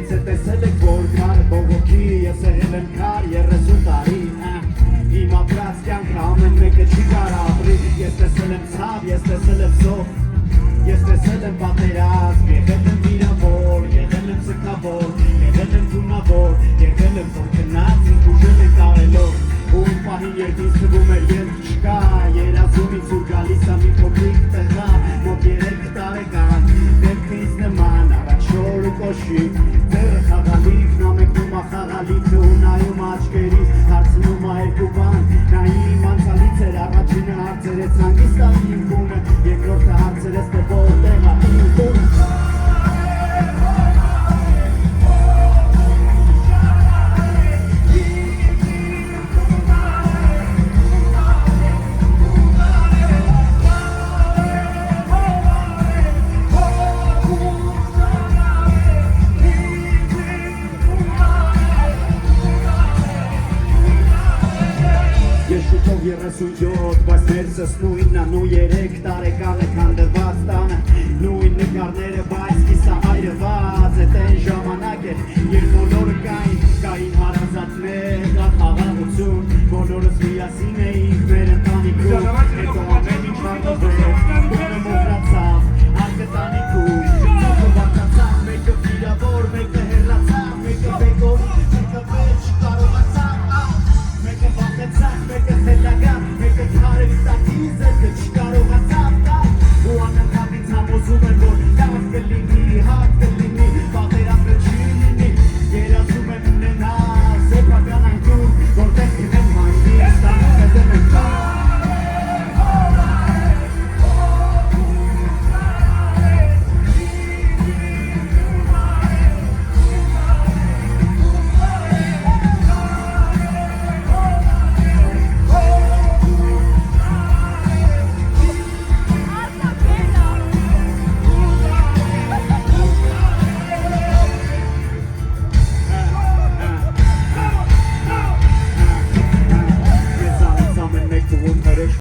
Երևից է տեսել եք, որ կար բողոքի, ես եղել եմ կար 30 տարի Իմ ապրած կյանքը ամեն մեկը չի կար ապրի Ես տեսել եմ ցավ, ես տեսել եմ սով Ես տեսել եմ պատերազմ, եղել եմ վիրավոր, եղել եմ սգնավոր, եղել եմ գունավոր, եղել եմ որ գնաց ինձ ուժել եմ կարելով Ում պահին երկինս թվում էր ելք չկա, երազումից ու գալիս ա մի փոքրիկ տղա, մոտ 3 տարեկան, դեպքը ինձ նման, առաջ շոր ու կոշի, ձերը խաղալիքն ամեկնում ա խաղալիքը ու նայում աչքերիս, հարցնում ա երկու բան, նա իմ անցալից էր, առաջինը հարցերեց հանգիստ ա իմ գունը, երկրորդը հարցերեց թե որտեղ ա իմ գունը Շուտով 37, բայց ներսս նույնն ա, նույն 3 տարեկան է քանդված տանը Նույն նկարները, բայց կիսա այրված է տեն ժամ